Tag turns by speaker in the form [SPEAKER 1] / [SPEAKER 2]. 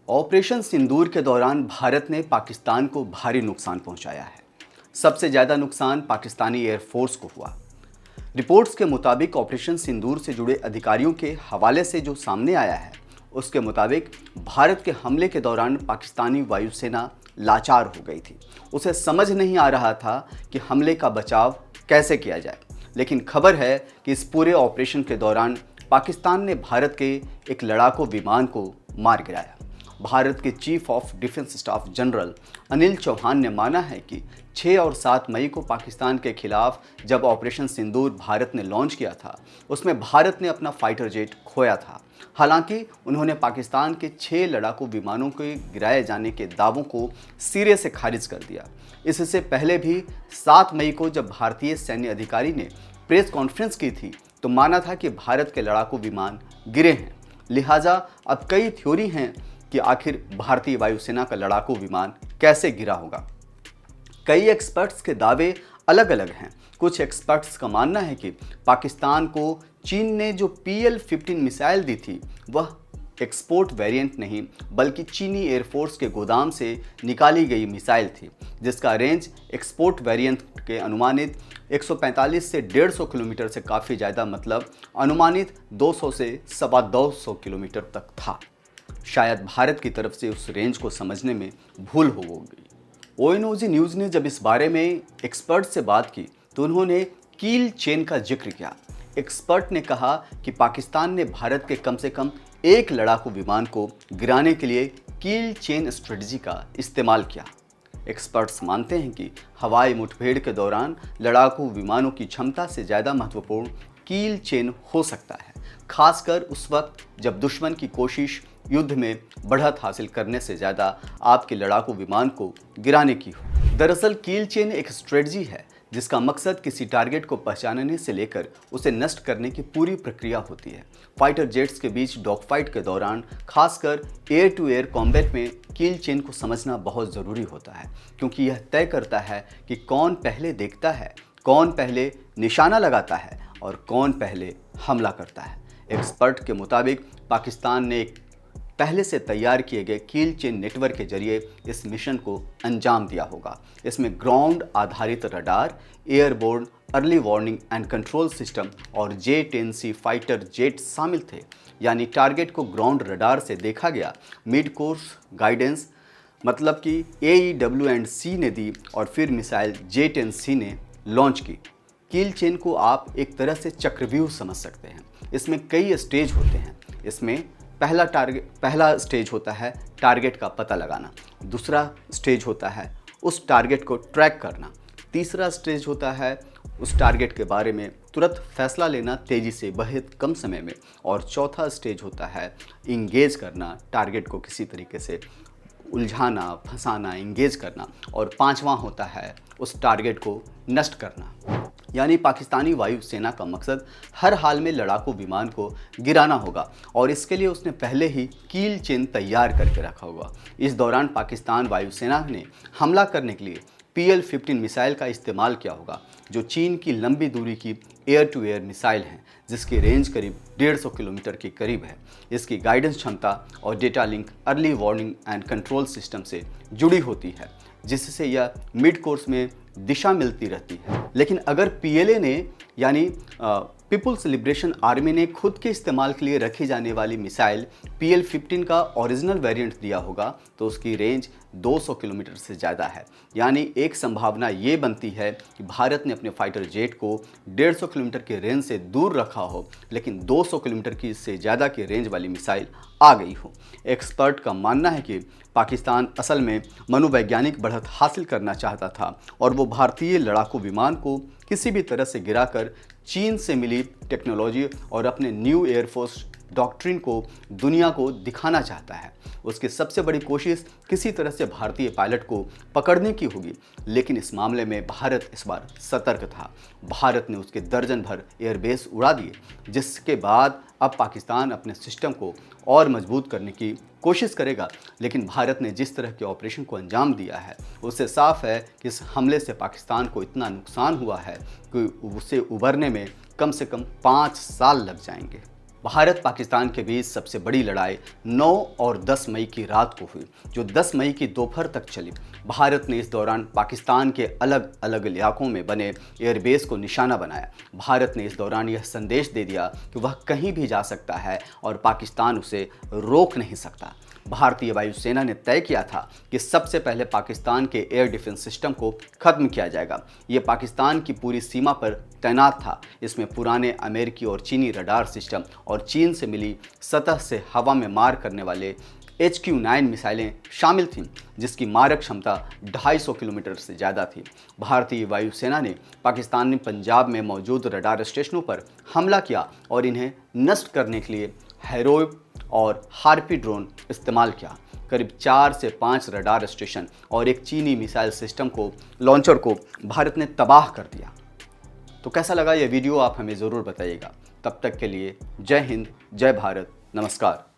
[SPEAKER 1] Operation सिंदूर के दौरान भारत ने पाकिस्तान को भारी नुकसान पहुंचाया है। सबसे ज़्यादा नुकसान पाकिस्तानी एयरफोर्स को हुआ। रिपोर्ट्स के मुताबिक ऑपरेशन सिंदूर से जुड़े अधिकारियों के हवाले से जो सामने आया है, उसके मुताबिक भारत के हमले के दौरान पाकिस्तानी वायुसेना लाचार हो गई थी। उसे समझ नहीं आ रहा था कि हमले का बचाव कैसे किया जाए। लेकिन खबर है कि इस पूरे ऑपरेशन के दौरान पाकिस्तान ने भारत के एक लड़ाकू विमान को मार गिराया। भारत के chief of defence staff general Anil Chauhan ने माना है कि 6 और 7 मई को पाकिस्तान के खिलाफ जब ऑपरेशन सिंदूर भारत ने लॉन्च किया था, उसमें भारत ने अपना फाइटर जेट खोया था। हालांकि उन्होंने पाकिस्तान के 6 लड़ाकू विमानों के गिराए जाने के दावों को सिरे से खारिज कर दिया। इससे पहले भी 7 मई को जब भारतीय सैन्य अधिकारी ने प्रेस कॉन्फ्रेंस की थी तो माना था कि भारत के लड़ाकू विमान गिरे हैं। लिहाजा अब कई थ्योरी हैं कि आखिर भारतीय वायुसेना का लड़ाकू विमान कैसे गिरा होगा। कई एक्सपर्ट्स के दावे अलग अलग हैं। कुछ एक्सपर्ट्स का मानना है कि पाकिस्तान को चीन ने जो PL-15 मिसाइल दी थी वह एक्सपोर्ट वेरिएंट नहीं बल्कि चीनी एयरफोर्स के गोदाम से निकाली गई मिसाइल थी, जिसका रेंज एक्सपोर्ट वेरिएंट के अनुमानित 145 से 150 किलोमीटर से काफ़ी ज़्यादा, मतलब अनुमानित 200 से 225 किलोमीटर तक था। शायद भारत की तरफ से उस रेंज को समझने में भूल हो गई। ONOG न्यूज़ ने जब इस बारे में एक्सपर्ट से बात की तो उन्होंने कील चेन का जिक्र किया। एक्सपर्ट ने कहा कि पाकिस्तान ने भारत के कम से कम एक लड़ाकू विमान को गिराने के लिए कील चेन स्ट्रेटजी का इस्तेमाल किया। एक्सपर्ट्स मानते हैं कि हवाई मुठभेड़ के दौरान लड़ाकू विमानों की क्षमता से ज़्यादा महत्वपूर्ण कील चेन हो सकता है, खासकर उस वक्त जब दुश्मन की कोशिश युद्ध में बढ़त हासिल करने से ज़्यादा आपके लड़ाकू विमान को गिराने की हो। दरअसल कील चेन एक स्ट्रेटजी है जिसका मकसद किसी टारगेट को पहचानने से लेकर उसे नष्ट करने की पूरी प्रक्रिया होती है। फाइटर जेट्स के बीच डॉग फाइट के दौरान खासकर एयर टू एयर कॉम्बैट में कील चेन को समझना बहुत ज़रूरी होता है, क्योंकि यह तय करता है कि कौन पहले देखता है, कौन पहले निशाना लगाता है और कौन पहले हमला करता है। एक्सपर्ट के मुताबिक पाकिस्तान ने एक पहले से तैयार किए गए कील चेन नेटवर्क के जरिए इस मिशन को अंजाम दिया होगा। इसमें ग्राउंड आधारित radar, airborne early warning and control system और J-10C फाइटर जेट शामिल थे। यानी टारगेट को ग्राउंड रडार से देखा गया, मिड कोर्स गाइडेंस मतलब कि AEW&C ने दी और फिर मिसाइल J-10C ने लॉन्च की। कील चेन को आप एक तरह से चक्रव्यूह समझ सकते हैं। इसमें कई स्टेज होते हैं। इसमें पहला स्टेज होता है टारगेट का पता लगाना, दूसरा स्टेज होता है उस टारगेट को ट्रैक करना, तीसरा स्टेज होता है उस टारगेट के बारे में तुरंत फैसला लेना तेज़ी से बहुत कम समय में, और चौथा स्टेज होता है इंगेज करना, टारगेट को किसी तरीके से उलझाना, फंसाना, इंगेज करना, और पांचवा होता है उस टारगेट को नष्ट करना। यानी पाकिस्तानी वायुसेना का मकसद हर हाल में लड़ाकू विमान को गिराना होगा और इसके लिए उसने पहले ही कील चेन तैयार करके रखा होगा। इस दौरान पाकिस्तान वायुसेना ने हमला करने के लिए PL-15 मिसाइल का इस्तेमाल किया होगा, जो चीन की लंबी दूरी की एयर टू एयर मिसाइल हैं, जिसकी रेंज करीब 150 किलोमीटर के करीब है। इसकी गाइडेंस क्षमता और data link early warning and control system से जुड़ी होती है, जिससे यह मिड कोर्स में दिशा मिलती रहती है। लेकिन अगर PLA ने यानी पीपुल्स लिबरेशन आर्मी ने खुद के इस्तेमाल के लिए रखी जाने वाली मिसाइल PL-15 का ओरिजिनल वेरिएंट दिया होगा तो उसकी रेंज 200 किलोमीटर से ज़्यादा है। यानी एक संभावना ये बनती है कि भारत ने अपने फाइटर जेट को 150 किलोमीटर के रेंज से दूर रखा हो, लेकिन 200 किलोमीटर की से ज़्यादा की रेंज वाली मिसाइल आ गई हो। एक्सपर्ट का मानना है कि पाकिस्तान असल में मनोवैज्ञानिक बढ़त हासिल करना चाहता था और वो भारतीय लड़ाकू विमान को किसी भी तरह से गिराकर चीन से मिली टेक्नोलॉजी और अपने न्यू एयरफोर्स डॉक्ट्रिन को दुनिया को दिखाना चाहता है। उसकी सबसे बड़ी कोशिश किसी तरह से भारतीय पायलट को पकड़ने की होगी, लेकिन इस मामले में भारत इस बार सतर्क था। भारत ने उसके दर्जन भर एयरबेस उड़ा दिए, जिसके बाद अब पाकिस्तान अपने सिस्टम को और मजबूत करने की कोशिश करेगा। लेकिन भारत ने जिस तरह के ऑपरेशन को अंजाम दिया है, उससे साफ है कि इस हमले से पाकिस्तान को इतना नुकसान हुआ है कि उसे उभरने में कम से कम 5 साल लग जाएंगे। भारत पाकिस्तान के बीच सबसे बड़ी लड़ाई 9 और 10 मई की रात को हुई, जो 10 मई की दोपहर तक चली। भारत ने इस दौरान पाकिस्तान के अलग अलग इलाकों में बने एयरबेस को निशाना बनाया। भारत ने इस दौरान यह संदेश दे दिया कि वह कहीं भी जा सकता है और पाकिस्तान उसे रोक नहीं सकता। भारतीय वायुसेना ने तय किया था कि सबसे पहले पाकिस्तान के एयर डिफेंस सिस्टम को खत्म किया जाएगा। ये पाकिस्तान की पूरी सीमा पर तैनात था। इसमें पुराने अमेरिकी और चीनी रडार सिस्टम और चीन से मिली सतह से हवा में मार करने वाले HQ-9 मिसाइलें शामिल थीं, जिसकी मारक क्षमता 250 किलोमीटर से ज़्यादा थी। भारतीय वायुसेना ने पाकिस्तान में पंजाब में मौजूद रडार स्टेशनों पर हमला किया और इन्हें नष्ट करने के लिए हैरोइव और हार्पी ड्रोन इस्तेमाल किया। करीब 4 से 5 रडार स्टेशन और एक चीनी मिसाइल सिस्टम को लॉन्चर को भारत ने तबाह कर दिया। तो कैसा लगा ये वीडियो, आप हमें ज़रूर बताइएगा। तब तक के लिए जय हिंद, जय भारत, नमस्कार।